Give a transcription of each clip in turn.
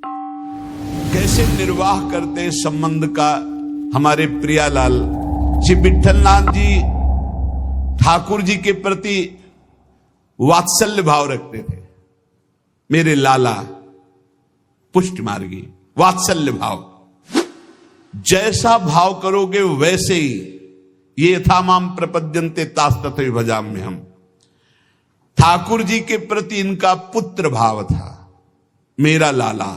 कैसे निर्वाह करते संबंध का हमारे प्रियालाल श्री विट्ठलनाथ जी ठाकुर जी के प्रति वात्सल्य भाव रखते थे। मेरे लाला पुष्ट मार्गी, वात्सल्य भाव, जैसा भाव करोगे वैसे ही। ये था माम प्रपद्यन्ते तास्तथे भजाम्य हम। ठाकुर जी के प्रति इनका पुत्र भाव था। मेरा लाला,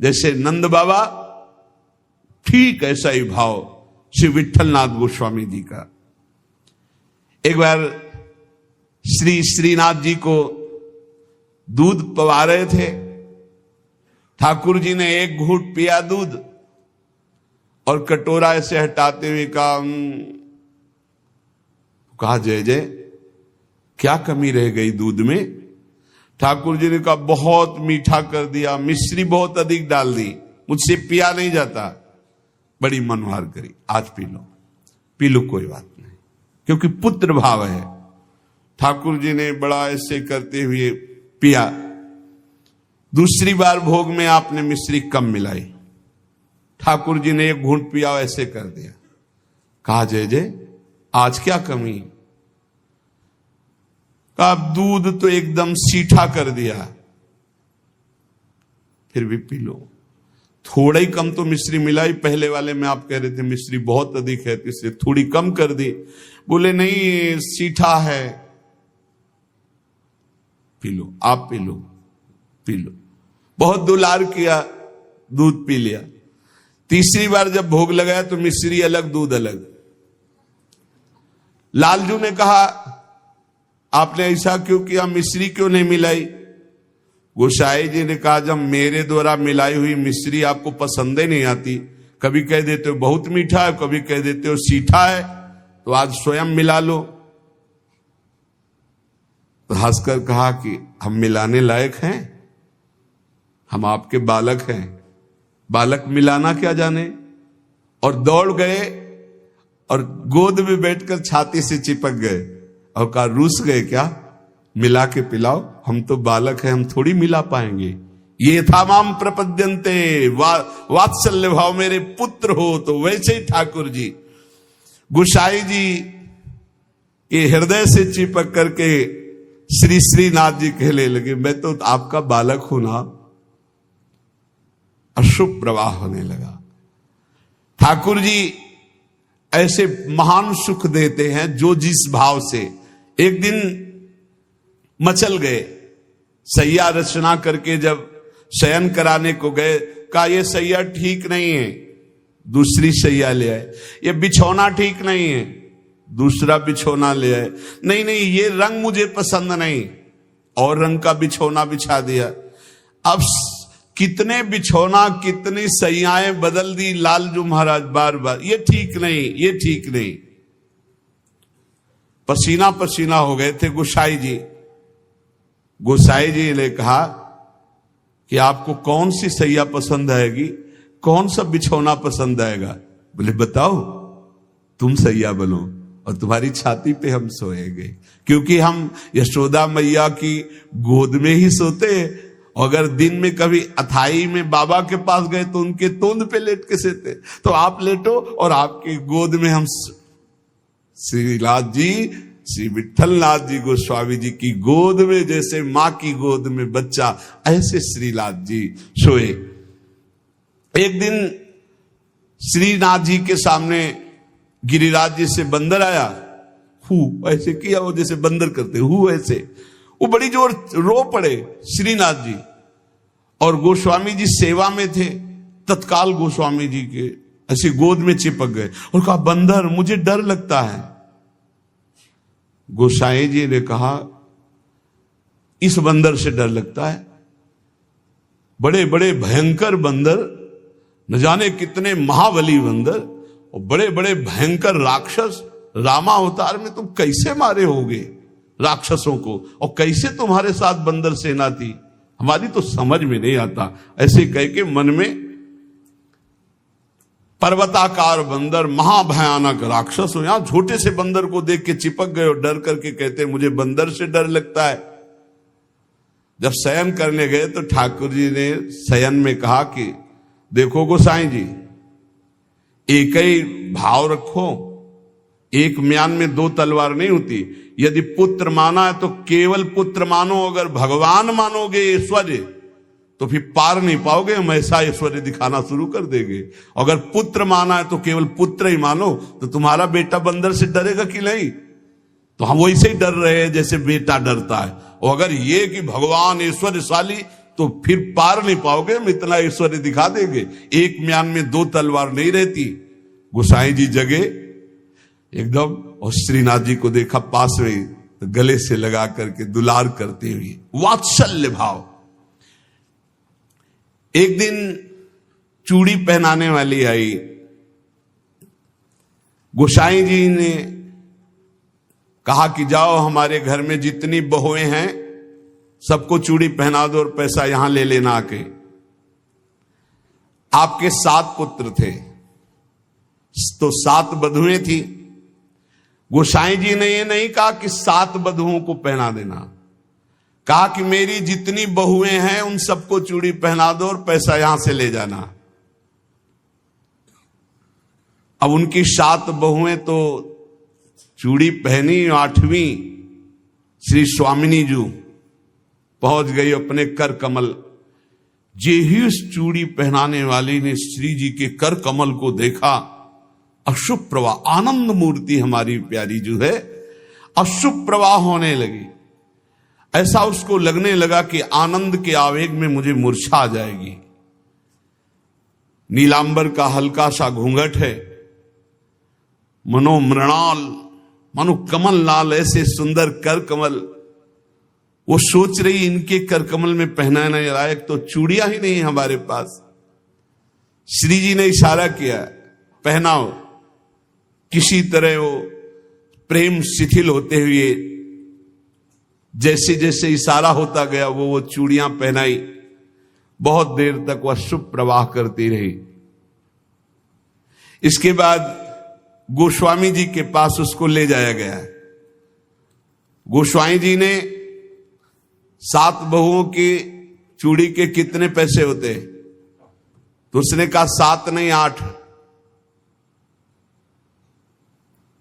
जैसे नंद बाबा, ठीक ऐसा ही भाव श्री विट्ठलनाथ गोस्वामी जी का। एक बार श्री श्रीनाथ जी को दूध पवा रहे थे। ठाकुर जी ने एक घूंट पिया दूध और कटोरा ऐसे हटाते हुए कहा जय जय, क्या कमी रह गई दूध में? ठाकुर जी ने कहा बहुत मीठा कर दिया, मिश्री बहुत अधिक डाल दी, मुझसे पिया नहीं जाता। बड़ी मनोहार करी, आज पी लो कोई बात नहीं, क्योंकि पुत्र भाव है। ठाकुर जी ने बड़ा ऐसे करते हुए पिया। दूसरी बार भोग में आपने मिश्री कम मिलाई। ठाकुर जी ने एक घूंट पिया, ऐसे कर दिया। कहा जय जय, आज क्या कमी? कहा दूध तो एकदम सीठा कर दिया, फिर भी पी लो। थोड़ा ही कम तो मिश्री मिलाई। पहले वाले में आप कह रहे थे मिश्री बहुत अधिक है, इसलिए थोड़ी कम कर दी। बोले नहीं, सीठा है, पी लो, आप पी लो, पी लो। बहुत दुलार किया, दूध पी लिया। तीसरी बार जब भोग लगाया तो मिश्री अलग, दूध अलग। लालजू ने कहा आपने ऐसा क्यों किया, मिश्री क्यों नहीं मिलाई? गोसाई जी ने कहा जब मेरे द्वारा मिलाई हुई मिश्री आपको पसंद ही नहीं आती, कभी कह देते हो बहुत मीठा है, कभी कह देते हो सीठा है, तो आज स्वयं मिला लो। तो हंसकर कहा कि हम मिलाने लायक हैं? हम आपके बालक हैं, बालक मिलाना क्या जाने? और दौड़ गए और गोद में बैठकर छाती से चिपक गए और कहा रूस गए क्या, मिला के पिलाओ, हम तो बालक हैं, हम थोड़ी मिला पाएंगे। ये था माम प्रपद्यन्ते, वात्सल्य भाव, मेरे पुत्र हो। तो वैसे ही ठाकुर जी, गोसाई जी ये हृदय से चिपक करके श्री श्रीनाथ जी कहने लगे मैं तो आपका बालक हूं ना। अशुभ प्रवाह होने लगा। ठाकुर जी ऐसे महान सुख देते हैं जो जिस भाव से। एक दिन मचल गए, सैया रचना करके जब शयन कराने को गए, कहा ये सैया ठीक नहीं है, दूसरी सैया ले आए। ये बिछौना ठीक नहीं है, दूसरा बिछौना ले आए। नहीं नहीं, ये रंग मुझे पसंद नहीं, और रंग का बिछौना बिछा दिया। अब कितने बिछौना, कितनी सैयाएं बदल दी लालजू महाराज बार बार। ये ठीक नहीं, ये ठीक नहीं। पसीना पसीना हो गए थे गोसाई जी। गोसाई जी ने कहा कि आपको कौन सी सैया पसंद आएगी, कौन सा बिछौना पसंद आएगा? बोले बताओ, तुम सैया बनो और तुम्हारी छाती पे हम सोएंगे, क्योंकि हम यशोदा मैया की गोद में ही सोते। अगर दिन में कभी अथाई में बाबा के पास गए तो उनके तोंद पे लेट के सोते। तो आप लेटो और आपकी गोद में हम। श्रीनाथ जी, श्री विट्ठलनाथ जी गोस्वामी जी की गोद में जैसे मां की गोद में बच्चा, ऐसे श्रीनाथ जी सोए। एक दिन श्रीनाथ जी के सामने गिरिराज जी से बंदर आया। हु ऐसे किया, वो जैसे बंदर करते हु ऐसे। वो बड़ी जोर रो पड़े श्रीनाथ जी, और गोस्वामी जी सेवा में थे। तत्काल गोस्वामी जी के ऐसे गोद में चिपक गए और कहा बंदर मुझे डर लगता है। गोसाई जी ने कहा इस बंदर से डर लगता है? बड़े बड़े भयंकर बंदर, न जाने कितने महाबली बंदर और बड़े बड़े भयंकर राक्षस, रामा अवतार में तुम कैसे मारे होगे राक्षसों को, और कैसे तुम्हारे साथ बंदर सेना थी, हमारी तो समझ में नहीं आता। ऐसे कह के मन में पर्वताकार बंदर, महाभयानक राक्षस हो, यहां छोटे से बंदर को देख के चिपक गए और डर करके कहते मुझे बंदर से डर लगता है। जब शयन करने गए तो ठाकुर जी ने शयन में कहा कि देखो गोसाई जी, एक ही भाव रखो, एक म्यान में दो तलवार नहीं होती। यदि पुत्र माना है तो केवल पुत्र मानो, अगर भगवान मानोगे ऐश्वर्य तो फिर पार नहीं पाओगे, हम ऐसा ऐश्वर्य दिखाना शुरू कर देंगे। अगर पुत्र माना है तो केवल पुत्र ही मानो, तो तुम्हारा बेटा बंदर से डरेगा कि नहीं? तो हम वैसे ही डर रहे हैं जैसे बेटा डरता है। और अगर ये कि भगवान ऐश्वर्यशाली, तो फिर पार नहीं पाओगे, हम इतना ऐश्वर्य दिखा देंगे। एक म्यान में दो तलवार नहीं रहती। गोसाई जी जगे एकदम, और श्रीनाथ जी को देखा पास में, तो गले से लगा करके दुलार करते हुए, वात्सल्य भाव। एक दिन चूड़ी पहनाने वाली आई। गोसाई जी ने कहा कि जाओ हमारे घर में जितनी बहुएं हैं सबको चूड़ी पहना दो और पैसा यहां ले लेना आके। आपके 7 पुत्र थे तो 7 बधुएं थी। गोसाई जी ने ये नहीं कहा कि 7 बधुओं को पहना देना, कहा कि मेरी जितनी बहुएं हैं उन सबको चूड़ी पहना दो और पैसा यहां से ले जाना। अब उनकी 7 बहुएं तो चूड़ी पहनी, 8वीं श्री स्वामिनी जी पहुंच गई अपने कर कमल। जे ही उस चूड़ी पहनाने वाली ने श्री जी के कर कमल को देखा, अशुभ प्रवाह, आनंद मूर्ति हमारी प्यारी जो है, अशुभ प्रवाह होने लगी। ऐसा उसको लगने लगा कि आनंद के आवेग में मुझे मूर्छा आ जाएगी। नीलांबर का हल्का सा घूंघट है, मनो मृणाल, मनो कमल लाल, ऐसे सुंदर कर कमल। वो सोच रही इनके कर कमल में पहनाने लायक तो चूड़ियां ही नहीं हमारे पास। श्री जी ने इशारा किया, पहनाओ। किसी तरह वो प्रेम शिथिल होते हुए जैसे जैसे इशारा होता गया वो चूड़ियां पहनाई। बहुत देर तक वह शुभ प्रवाह करती रही। इसके बाद गोस्वामी जी के पास उसको ले जाया गया। गोस्वामी जी ने 7 बहुओं की चूड़ी के कितने पैसे होते, तो उसने कहा 7 नहीं 8।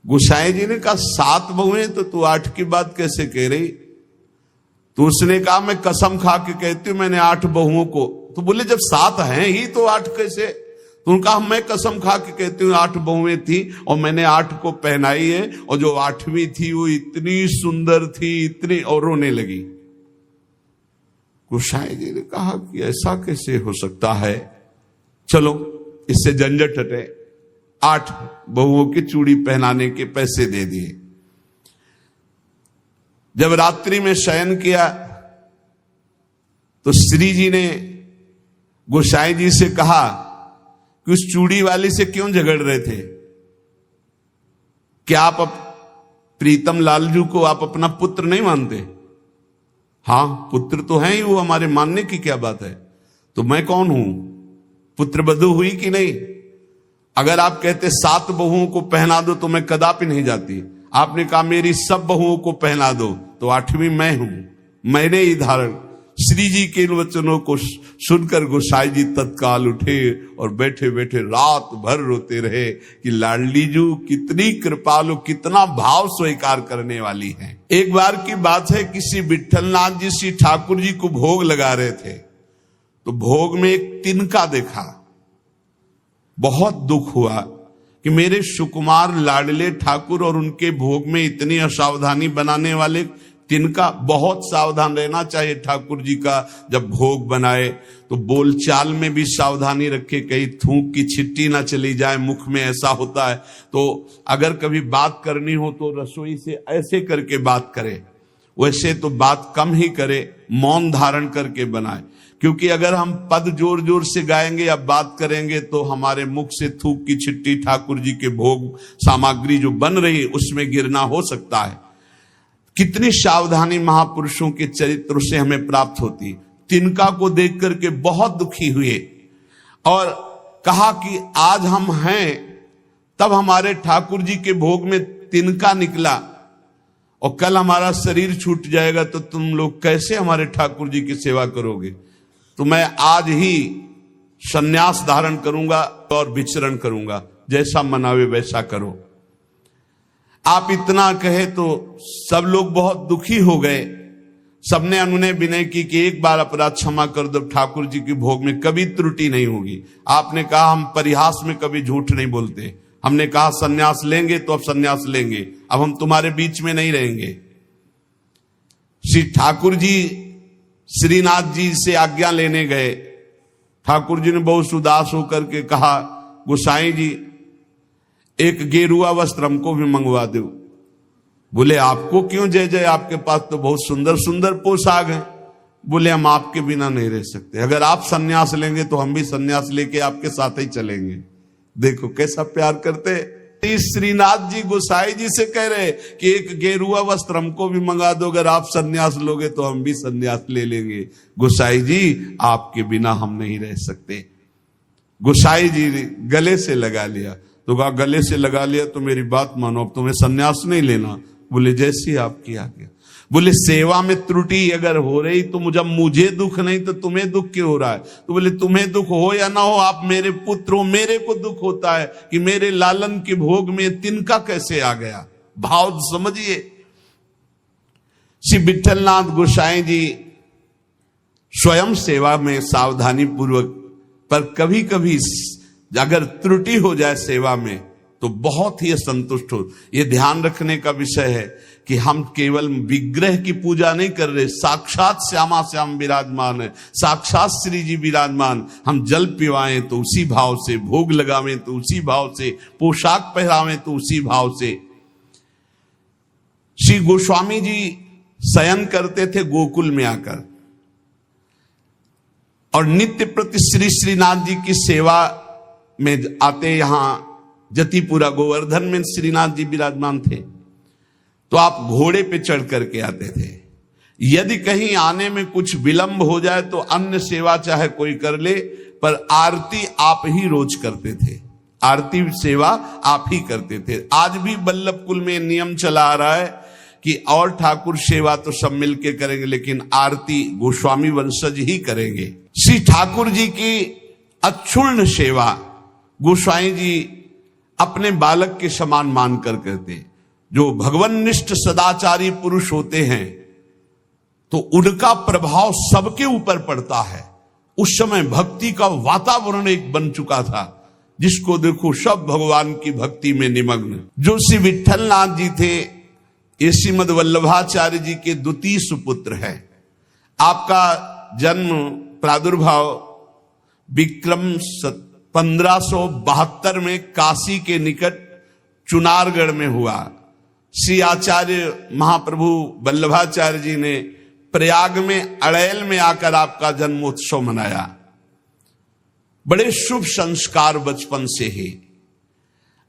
गोसाई जी ने कहा 7 बहुएं तो तू 8 की बात कैसे कह रही? तो उसने कहा मैं कसम खा के कहती हूं मैंने 8 बहुओं को। तो बोले जब 7 हैं ही तो 8 कैसे? तो उनका मैं कसम खा के कहती हूँ 8 बहुएं थी और मैंने 8 को पहनाई है, और जो 8वीं थी वो इतनी सुंदर थी, इतनी, और रोने लगी। गोसाई जी ने कहा कि ऐसा कैसे हो सकता है, चलो इससे झंझट हटे। 8 बहुओं की चूड़ी पहनाने के पैसे दे दिए। जब रात्रि में शयन किया तो श्री जी ने गोसाई जी से कहा कि उस चूड़ी वाली से क्यों झगड़ रहे थे? क्या आप प्रीतम लालजू को आप अपना पुत्र नहीं मानते? हाँ पुत्र तो है ही, वो हमारे मानने की क्या बात है। तो मैं कौन हूं? पुत्र बधू हुई कि नहीं? अगर आप कहते 7 बहुओं को पहना दो तो मैं कदापि नहीं जाती। आपने कहा मेरी सब बहुओं को पहना दो, तो 8वीं मैं हूं, मैंने ही धारण। श्री जी के इन वचनों को सुनकर गोसाई जी तत्काल उठे और बैठे बैठे रात भर रोते रहे कि लाडली जू कितनी कृपालु, कितना भाव स्वीकार करने वाली है। एक बार की बात है, किसी विठलनाथ जी श्री ठाकुर जी को भोग लगा रहे थे, तो भोग में एक तिनका देखा। बहुत दुख हुआ कि मेरे सुकुमार लाडले ठाकुर और उनके भोग में इतनी असावधानी बनाने वाले तिनका। बहुत सावधान रहना चाहिए ठाकुर जी का, जब भोग बनाए तो बोलचाल में भी सावधानी रखे, कहीं थूक की छिट्टी ना चली जाए मुख में, ऐसा होता है। तो अगर कभी बात करनी हो तो रसोई से ऐसे करके बात करे, वैसे तो बात कम ही करे, मौन धारण करके बनाए। क्योंकि अगर हम पद जोर जोर से गाएंगे या बात करेंगे तो हमारे मुख से थूक की छिट्टी ठाकुर जी के भोग सामग्री जो बन रही है उसमें गिरना हो सकता है। कितनी सावधानी महापुरुषों के चरित्र से हमें प्राप्त होती। तिनका को देख करके बहुत दुखी हुए और कहा कि आज हम हैं, तब हमारे ठाकुर जी के भोग में तिनका निकला और कल हमारा शरीर छूट जाएगा तो तुम लोग कैसे हमारे ठाकुर जी की सेवा करोगे? तो मैं आज ही संन्यास धारण करूंगा और विचरण करूंगा, जैसा मनावे वैसा करो। आप इतना कहे तो सब लोग बहुत दुखी हो गए। सबने अनुनय विनय की कि एक बार अपराध क्षमा कर दो, ठाकुर जी की भोग में कभी त्रुटि नहीं होगी। आपने कहा हम परिहास में कभी झूठ नहीं बोलते। हमने कहा सन्यास लेंगे तो अब सन्यास लेंगे, अब हम तुम्हारे बीच में नहीं रहेंगे। श्री ठाकुर जी श्रीनाथ जी से आज्ञा लेने गए। ठाकुर जी ने बहुत उदास होकर के कहा, गोसाई जी एक गेरुआ वस्त्र हमको भी मंगवा दो। बोले आपको क्यों जय जय, आपके पास तो बहुत सुंदर सुंदर पोशाक हैं। बोले हम आपके बिना नहीं रह सकते, अगर आप सन्यास लेंगे तो हम भी सन्यास लेके आपके साथ ही चलेंगे। देखो कैसा प्यार करते। श्रीनाथ जी गोसाई जी से कह रहे कि एक गेरुआ वस्त्र हमको भी मंगा दो, अगर आप सन्यास लोगे तो हम भी सन्यास ले लेंगे। गोसाई जी आपके बिना हम नहीं रह सकते। गोसाई जी गले से लगा लिया। तो कहा गले से लगा लिया तो मेरी बात मानो, अब तुम्हें सन्यास नहीं लेना। बोले जैसी आपकी आज्ञा। बोले सेवा में त्रुटि अगर हो रही तो मुझे दुख नहीं तो तुम्हें दुख क्यों हो रहा है? तो बोले तुम्हें दुख हो या ना हो, आप मेरे पुत्र हो, मेरे को दुख होता है कि मेरे लालन के भोग में तिनका कैसे आ गया। भाव समझिए। श्री विठलनाथ गोसाई जी स्वयं सेवा में सावधानी पूर्वक, पर कभी कभी अगर त्रुटि हो जाए सेवा में तो बहुत ही असंतुष्ट हो। यह ध्यान रखने का विषय है कि हम केवल विग्रह की पूजा नहीं कर रहे, साक्षात श्यामा श्याम विराजमान है, साक्षात श्री जी विराजमान। हम जल पिवाएं तो उसी भाव से, भोग लगावें तो उसी भाव से, पोशाक पहरावें तो उसी भाव से। श्री गोस्वामी जी शयन करते थे गोकुल में आकर, और नित्य प्रति श्री श्रीनाथ जी की सेवा में आते। यहां जतिपुरा गोवर्धन में श्रीनाथ जी विराजमान थे, तो आप घोड़े पे चढ़ करके आते थे। यदि कहीं आने में कुछ विलंब हो जाए तो अन्य सेवा चाहे कोई कर ले, पर आरती आप ही रोज करते थे, आरती सेवा आप ही करते थे। आज भी बल्लभ कुल में नियम चला आ रहा है कि और ठाकुर सेवा तो सब मिलके करेंगे, लेकिन आरती गोस्वामी वंशज ही करेंगे। श्री ठाकुर जी की अक्षुण्ण सेवा गोस्वामी जी अपने बालक के समान मानकर करते। जो भगवन्निष्ठ सदाचारी पुरुष होते हैं तो उनका प्रभाव सबके ऊपर पड़ता है। उस समय भक्ति का वातावरण एक बन चुका था, जिसको देखो सब भगवान की भक्ति में निमग्न। जो श्री विठलनाथ जी थे ये श्रीमद वल्लभाचार्य जी के द्वितीय सुपुत्र है। आपका जन्म प्रादुर्भाव विक्रम 1572 में काशी के निकट चुनारगढ़ में हुआ। श्री आचार्य महाप्रभु वल्लभाचार्य जी ने प्रयाग में अड़ैल में आकर आपका जन्मोत्सव मनाया। बड़े शुभ संस्कार बचपन से ही।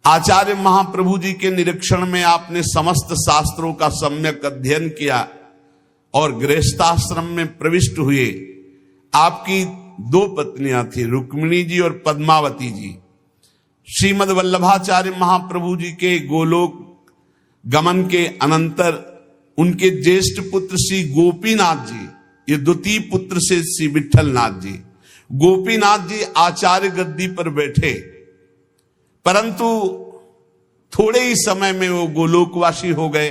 आचार्य महाप्रभु जी के निरीक्षण में आपने समस्त शास्त्रों का सम्यक अध्ययन किया और गृहस्थाश्रम में प्रविष्ट हुए। आपकी 2 पत्नियां थी, रुक्मिणी जी और पद्मावती जी। श्रीमद वल्लभाचार्य महाप्रभु जी के गोलोक गमन के अनंतर उनके ज्येष्ठ पुत्र श्री गोपीनाथ जी, ये द्वितीय पुत्र से श्री विठलनाथ जी, गोपीनाथ जी आचार्य गद्दी पर बैठे, परंतु थोड़े ही समय में वो गोलोकवासी हो गए।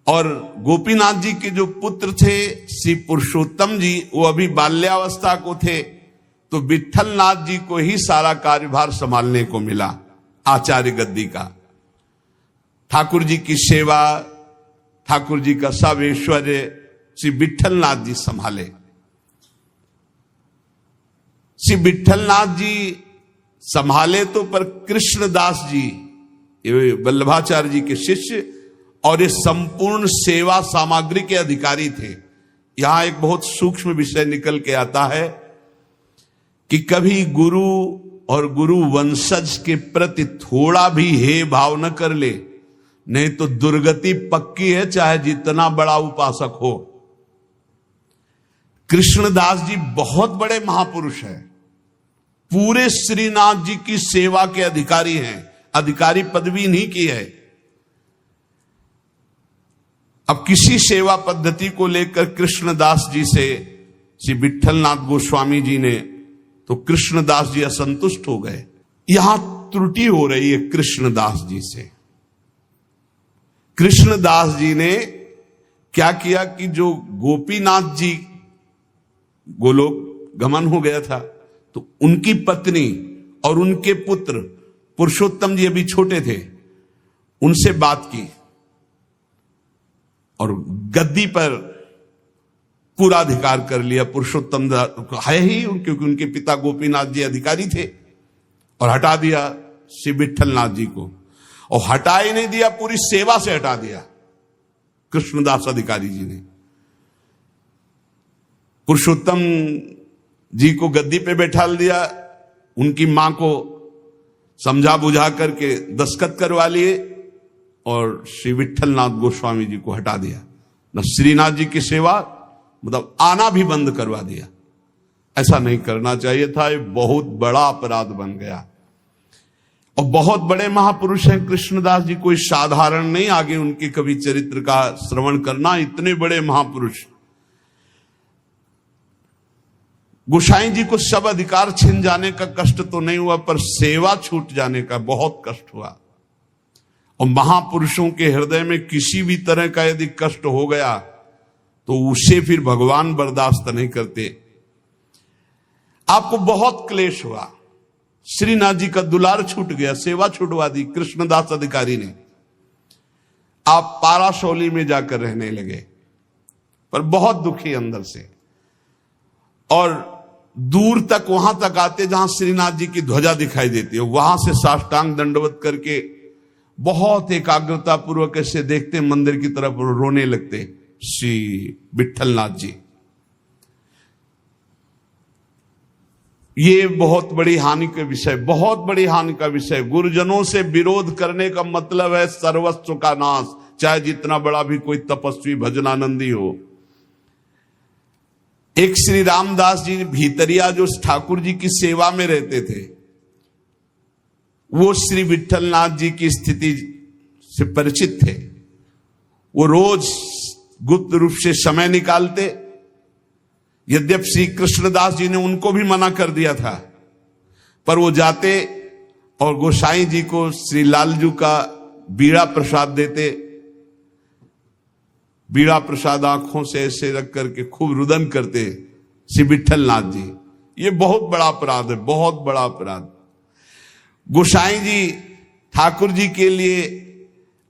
और गोपीनाथ जी के जो पुत्र थे श्री पुरुषोत्तम जी, वो अभी बाल्यावस्था को थे, तो विठलनाथ जी को ही सारा कार्यभार संभालने को मिला आचार्य गद्दी का। ठाकुर जी की सेवा, ठाकुर जी का सब ऐश्वर्य श्री विठलनाथ जी संभाले। श्री विठलनाथ जी संभाले तो, पर कृष्णदास जी ये वल्लभाचार्य जी के शिष्य और ये संपूर्ण सेवा सामग्री के अधिकारी थे। यहां एक बहुत सूक्ष्म विषय निकल के आता है कि कभी गुरु और गुरु वंशज के प्रति थोड़ा भी हे भाव न कर ले, नहीं तो दुर्गति पक्की है, चाहे जितना बड़ा उपासक हो। कृष्णदास जी बहुत बड़े महापुरुष हैं, पूरे श्रीनाथ जी की सेवा के अधिकारी हैं, अधिकारी पदवी नहीं की है। अब किसी सेवा पद्धति को लेकर कृष्णदास जी से श्री विट्ठलनाथ गोस्वामी जी ने, तो कृष्णदास जी असंतुष्ट हो गए। यहां त्रुटि हो रही है कृष्णदास जी से। कृष्णदास जी ने क्या किया कि जो गोपीनाथ जी गोलोक गमन हो गया था, तो उनकी पत्नी और उनके पुत्र पुरुषोत्तम जी अभी छोटे थे, उनसे बात की और गद्दी पर पूरा अधिकार कर लिया। पुरुषोत्तम है ही, क्योंकि उनके पिता गोपीनाथ जी अधिकारी थे, और हटा दिया श्री विट्ठलनाथ जी को। और हटा ही नहीं दिया, पूरी सेवा से हटा दिया कृष्णदास अधिकारी जी ने। पुरुषोत्तम जी को गद्दी पे बैठा दिया, उनकी मां को समझा बुझा करके दस्तखत करवा लिए और श्री विट्ठलनाथ गोस्वामी जी को हटा दिया। न श्रीनाथ जी की सेवा, मतलब आना भी बंद करवा दिया। ऐसा नहीं करना चाहिए था, ये बहुत बड़ा अपराध बन गया। और बहुत बड़े महापुरुष हैं कृष्णदास जी, कोई साधारण नहीं। आगे उनके कवि चरित्र का श्रवण करना, इतने बड़े महापुरुष। गोसाई जी को सब अधिकार छिन जाने का कष्ट तो नहीं हुआ, पर सेवा छूट जाने का बहुत कष्ट हुआ। और महापुरुषों के हृदय में किसी भी तरह का यदि कष्ट हो गया तो उसे फिर भगवान बर्दाश्त नहीं करते। आपको बहुत क्लेश हुआ, श्रीनाथ जी का दुलार छूट गया, सेवा छुटवा दी कृष्णदास अधिकारी ने। आप पाराशौली में जाकर रहने लगे, पर बहुत दुखी अंदर से। और दूर तक, वहां तक आते जहां श्रीनाथ जी की ध्वजा दिखाई देती है, वहां से साष्टांग दंडवत करके बहुत एकाग्रता पूर्वक ऐसे देखते मंदिर की तरफ, रोने लगते श्री विट्ठलनाथ जी। ये बहुत बड़ी हानि का विषय, बहुत बड़ी हानि का विषय। गुरुजनों से विरोध करने का मतलब है सर्वस्व का नाश, चाहे जितना बड़ा भी कोई तपस्वी भजनानंदी हो। एक श्री रामदास जी भीतरिया, जो ठाकुर जी की सेवा में रहते थे, वो श्री विट्ठलनाथ जी की स्थिति से परिचित थे। वो रोज गुप्त रूप से समय निकालते। यद्यपि श्री कृष्णदास जी ने उनको भी मना कर दिया था, पर वो जाते और गोसाई जी को श्री लालजू का बीड़ा प्रसाद देते। बीड़ा प्रसाद आंखों से ऐसे रख करके खूब रुदन करते श्री विट्ठलनाथ जी। ये बहुत बड़ा अपराध है, बहुत बड़ा अपराध। गोसाई जी ठाकुर जी के लिए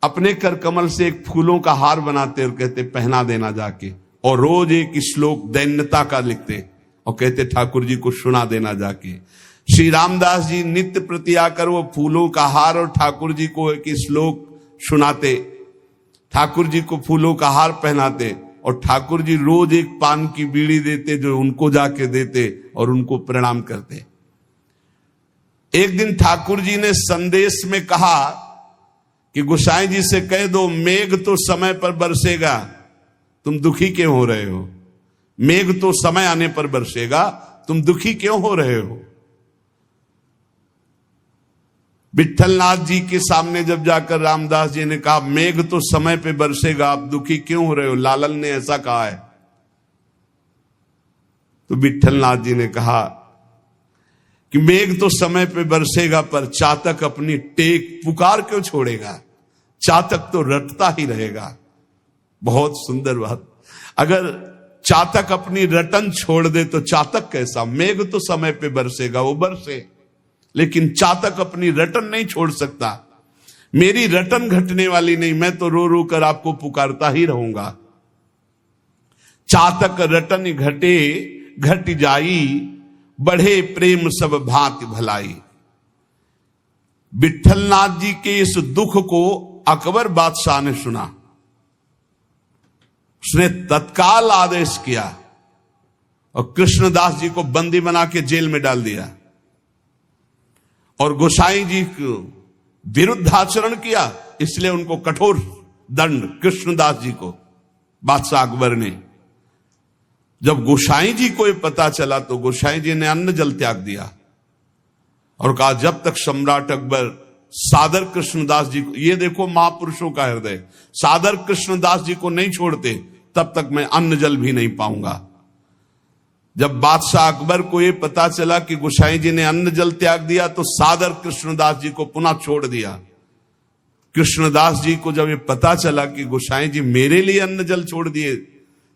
अपने कर कमल से एक फूलों का हार बनाते और कहते पहना देना जाके, और रोज एक श्लोक दैन्यता का लिखते और कहते ठाकुर जी को सुना देना जाके। श्री रामदास जी नित्य प्रति आकर वो फूलों का हार और ठाकुर जी को एक श्लोक सुनाते, ठाकुर जी को फूलों का हार पहनाते, और ठाकुर जी रोज एक पान की बीड़ी देते जो उनको जाके देते और उनको प्रणाम करते। एक दिन ठाकुर जी ने संदेश में कहा कि गोसाई जी से कह दो, मेघ तो समय पर बरसेगा, तुम दुखी क्यों हो रहे हो? मेघ तो समय आने पर बरसेगा, तुम दुखी क्यों हो रहे हो? विट्ठलनाथ जी के सामने जब जाकर रामदास जी ने कहा मेघ तो समय पे बरसेगा, आप दुखी क्यों हो रहे हो? लालन ने ऐसा कहा है। तो विट्ठलनाथ जी ने कहा कि मेघ तो समय पे बरसेगा, पर चातक अपनी टेक पुकार क्यों छोड़ेगा? चातक तो रटता ही रहेगा। बहुत सुंदर बात। अगर चातक अपनी रटन छोड़ दे तो चातक कैसा? मेघ तो समय पे बरसेगा, वो बरसे, लेकिन चातक अपनी रटन नहीं छोड़ सकता। मेरी रटन घटने वाली नहीं, मैं तो रो रो कर आपको पुकारता ही रहूंगा। चातक रटन घटे घट जाई, बढ़े प्रेम सब भांति भलाई। विट्ठलनाथ जी के इस दुख को अकबर बादशाह ने सुना। उसने तत्काल आदेश किया और कृष्णदास जी को बंदी बना के जेल में डाल दिया और गोसाई जी को विरुद्ध आचरण किया, इसलिए उनको कठोर दंड कृष्णदास जी को बादशाह अकबर ने। जब गोसाई जी को पता चला तो गोसाई जी ने अन्न जल त्याग दिया और कहा जब तक सम्राट अकबर सादर कृष्णदास जी को, ये देखो महापुरुषों का हृदय, सादर कृष्णदास जी को नहीं छोड़ते तब तक मैं अन्न जल भी नहीं पाऊंगा। जब बादशाह अकबर को ये पता चला कि गोसाई जी ने अन्न जल त्याग दिया तो सादर कृष्णदास जी को पुनः छोड़ दिया। कृष्णदास जी को जब ये पता चला कि गोसाई जी मेरे लिए अन्न जल छोड़ दिए,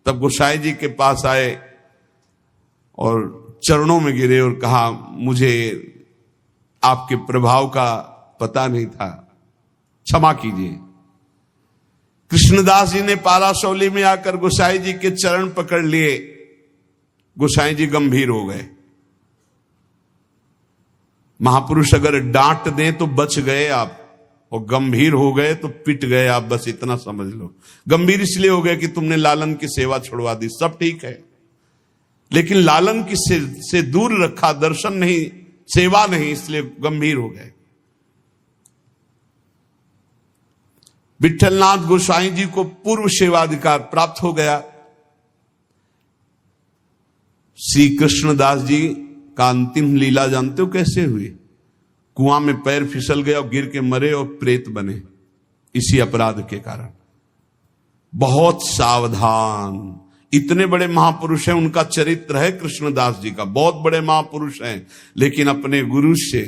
तब गोसाई जी के पास आए और चरणों में गिरे और कहा, मुझे आपके प्रभाव का पता नहीं था, क्षमा कीजिए। कृष्णदास जी ने पाराशौली में आकर गोसाई जी के चरण पकड़ लिए। गोसाई जी गंभीर हो गए। महापुरुष अगर डांट दें तो बच गए आप, और गंभीर हो गए तो पिट गए आप, बस इतना समझ लो। गंभीर इसलिए हो गए कि तुमने लालन की सेवा छुड़वा दी, सब ठीक है, लेकिन लालन की से दूर रखा, दर्शन नहीं, सेवा नहीं, इसलिए गंभीर हो गए। विठलनाथ गोसाई जी को पूर्व सेवाधिकार प्राप्त हो गया। श्री कृष्णदास जी का अंतिम लीला जानते हो कैसे हुई? कुआं में पैर फिसल गया और गिर के मरे और प्रेत बने, इसी अपराध के कारण। बहुत सावधान, इतने बड़े महापुरुष हैं, उनका चरित्र है कृष्णदास जी का, बहुत बड़े महापुरुष हैं, लेकिन अपने गुरु से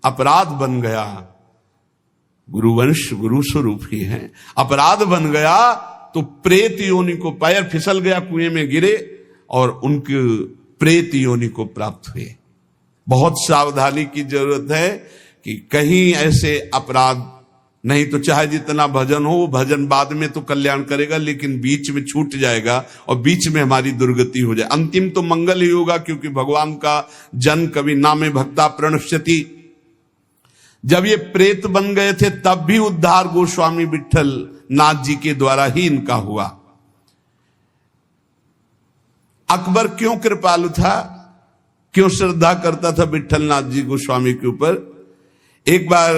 अपराध बन गया। गुरुवंश गुरु स्वरूप ही है, अपराध बन गया तो प्रेत योनि को, पैर फिसल गया, कुएं में गिरे और उनके प्रेत योनि को प्राप्त हुए। बहुत सावधानी की जरूरत है कि कहीं ऐसे अपराध नहीं तो चाहे जितना भजन हो, वो भजन बाद में तो कल्याण करेगा, लेकिन बीच में छूट जाएगा और बीच में हमारी दुर्गति हो जाए। अंतिम तो मंगल ही होगा, क्योंकि भगवान का जन कवि नामे भक्ता प्रणश्यति। जब ये प्रेत बन गए थे तब भी उद्धार गोस्वामी विठल नाथ जी के द्वारा ही इनका हुआ। अकबर क्यों कृपालु था, क्यों श्रद्धा करता था विठलनाथ जी गोस्वामी के ऊपर? एक बार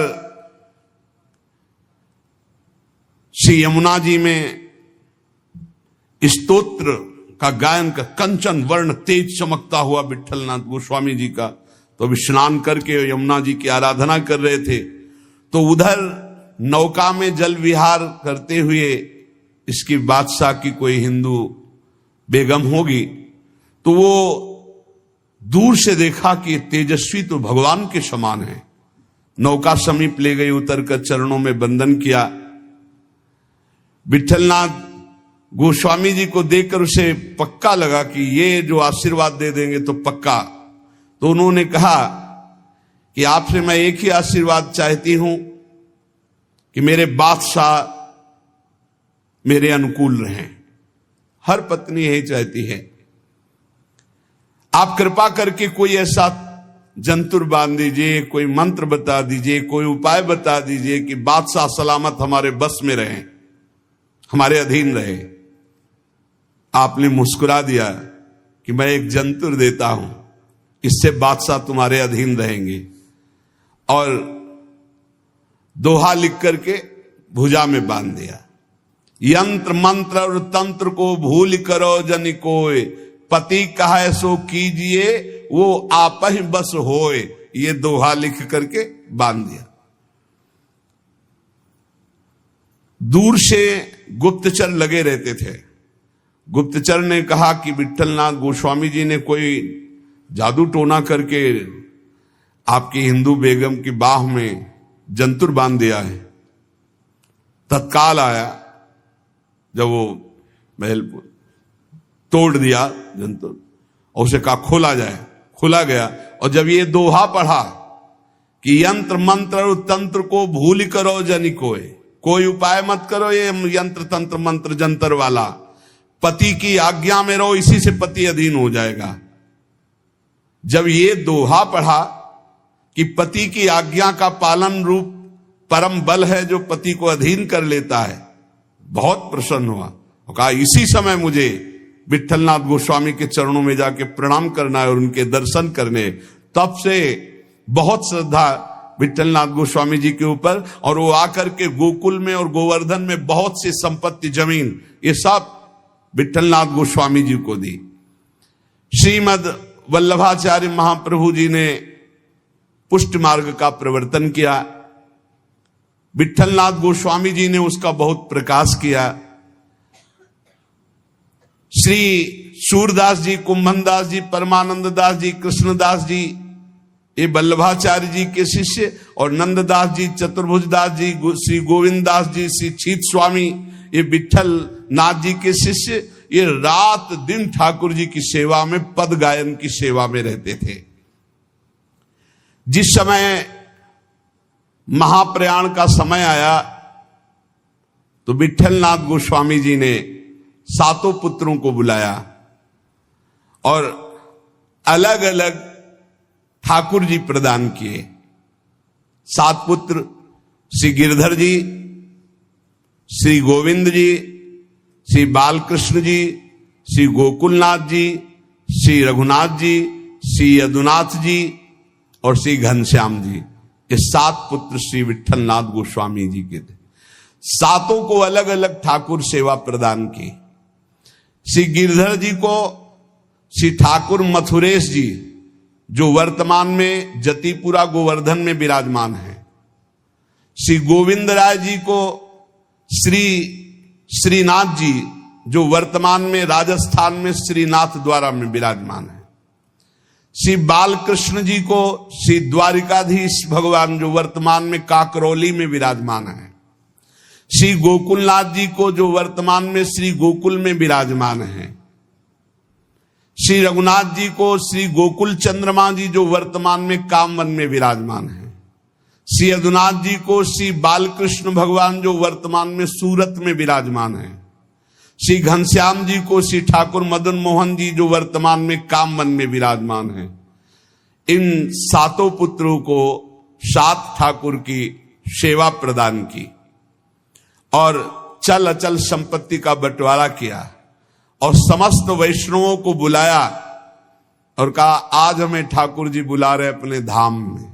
श्री यमुना जी में स्तोत्र का गायन का कंचन वर्ण तेज चमकता हुआ विठलनाथ गोस्वामी जी का, तो अभी स्नान करके यमुना जी की आराधना कर रहे थे, तो उधर नौका में जल विहार करते हुए इसकी बादशाह की कोई हिंदू बेगम होगी, तो वो दूर से देखा कि तेजस्वी तो भगवान के समान है। नौका समीप ले गई, उतरकर चरणों में वंदन किया। विठलनाथ गोस्वामी जी को देखकर उसे पक्का लगा कि ये जो आशीर्वाद दे देंगे तो पक्का। तो उन्होंने कहा कि आपसे मैं एक ही आशीर्वाद चाहती हूं कि मेरे बादशाह मेरे अनुकूल रहें। हर पत्नी यही चाहती है। आप कृपा करके कोई ऐसा जंतुर बांध दीजिए, कोई मंत्र बता दीजिए, कोई उपाय बता दीजिए कि बादशाह सलामत हमारे बस में रहे, हमारे अधीन रहे। आपने मुस्कुरा दिया कि मैं एक जंतुर देता हूं, इससे बादशाह तुम्हारे अधीन रहेंगे, और दोहा लिख करके भुजा में बांध दिया। यंत्र मंत्र और तंत्र को भूल करो जनि कोय, पति कहे सो कीजिए वो आप ही बस होए। ये दोहा लिख करके बांध दिया। दूर से गुप्तचर लगे रहते थे। गुप्तचर ने कहा कि विठलनाथ गोस्वामी जी ने कोई जादू टोना करके आपकी हिंदू बेगम की बाह में जंतुर बांध दिया है। तत्काल आया, जब वो महल तोड़ दिया जंतुर और उसे कहा खोला जाए, खोला गया। और जब ये दोहा पढ़ा कि यंत्र मंत्र और तंत्र को भूल करो जनि कोई उपाय मत करो, ये यंत्र तंत्र मंत्र जंतर वाला, पति की आज्ञा में रहो, इसी से पति अधीन हो जाएगा। जब ये दोहा पढ़ा कि पति की आज्ञा का पालन रूप परम बल है जो पति को अधीन कर लेता है, बहुत प्रसन्न हुआ और कहा इसी समय मुझे विठलनाथ गोस्वामी के चरणों में जाके प्रणाम करना है और उनके दर्शन करने। तब से बहुत श्रद्धा विठलनाथ गोस्वामी जी के ऊपर, और वो आकर के गोकुल में और गोवर्धन में बहुत सी संपत्ति जमीन ये सब विठलनाथ गोस्वामी जी को दी। श्रीमद वल्लभाचार्य महाप्रभु जी ने पुष्ट मार्ग का प्रवर्तन किया। विट्ठलनाथ गोस्वामी जी ने उसका बहुत प्रकाश किया। श्री सूरदास जी, कुंभनदास जी, परमानंद दास जी, कृष्णदास जी, ये वल्लभाचार्य जी के शिष्य, और नंददास जी, चतुर्भुजदास जी, श्री गोविंद दास जी, श्री छीत स्वामी, ये विट्ठल नाथ जी के शिष्य, ये रात दिन ठाकुर जी की सेवा में, पद गायन की सेवा में रहते थे। जिस समय महाप्रयाण का समय आया तो विट्ठलनाथ गोस्वामी जी ने सातों पुत्रों को बुलाया और अलग अलग ठाकुर जी प्रदान किए। 7 पुत्र श्री गिरधर जी, श्री गोविंद जी, श्री बालकृष्ण जी, श्री गोकुलनाथ जी, श्री रघुनाथ जी, श्री यदुनाथ जी और श्री घनश्याम जी। ये 7 पुत्र श्री विट्ठलनाथ गोस्वामी जी के थे। सातों को अलग अलग ठाकुर सेवा प्रदान की। श्री गिरधर जी को श्री ठाकुर मथुरेश जी, जो वर्तमान में जतिपुरा गोवर्धन में विराजमान है। श्री गोविंद राय जी को श्री श्रीनाथ जी, जो वर्तमान में राजस्थान में श्रीनाथ द्वारा में विराजमान है। श्री बालकृष्ण जी को श्री द्वारिकाधीश भगवान, जो वर्तमान में काकरौली में विराजमान है। श्री गोकुलनाथ जी को, जो वर्तमान में श्री गोकुल में विराजमान है। श्री रघुनाथ जी को श्री गोकुल चंद्रमा जी, जो वर्तमान में कामवन में विराजमान है। श्री यदुनाथ जी को श्री बालकृष्ण भगवान, जो वर्तमान में सूरत में विराजमान है। श्री घनश्याम जी को श्री ठाकुर मदन मोहन जी, जो वर्तमान में कामवन में विराजमान है। इन सातों पुत्रों को 7 ठाकुर की सेवा प्रदान की और चल अचल संपत्ति का बंटवारा किया और समस्त वैष्णवों को बुलाया और कहा, आज हमें ठाकुर जी बुला रहे अपने धाम में।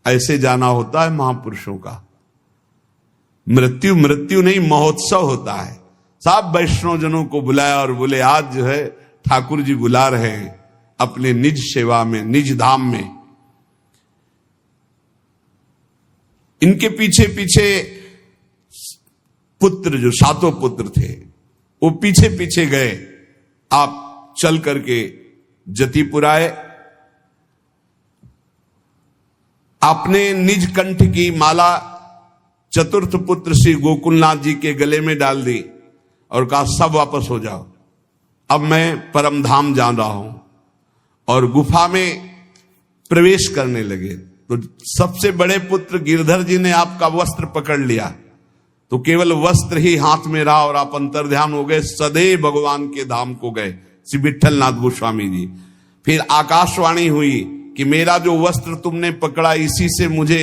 ऐसे जाना होता है महापुरुषों का। मृत्यु मृत्यु नहीं, महोत्सव होता है। सब वैष्णव जनों को बुलाया और बोले, आज जो है ठाकुर जी बुला रहे हैं अपने निज सेवा में, निज धाम में। इनके पीछे पीछे पुत्र, जो 7 पुत्र थे, वो पीछे पीछे गए। आप चल करके जतिपुर आए, आपने निज कंठ की माला चतुर्थ पुत्र श्री गोकुलनाथ जी के गले में डाल दी और कहा, सब वापस हो जाओ, अब मैं परम धाम जा रहा हूं। और गुफा में प्रवेश करने लगे तो सबसे बड़े पुत्र गिरधर जी ने आपका वस्त्र पकड़ लिया, तो केवल वस्त्र ही हाथ में रहा और आप अंतर्ध्यान हो गए, सदैव भगवान के धाम को गए श्री विट्ठलनाथ गोस्वामी जी। फिर आकाशवाणी हुई कि मेरा जो वस्त्र तुमने पकड़ा, इसी से मुझे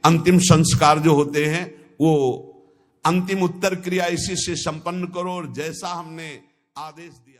अंतिम संस्कार जो होते हैं, वो अंतिम उत्तर क्रिया इसी से संपन्न करो, और जैसा हमने आदेश दिया।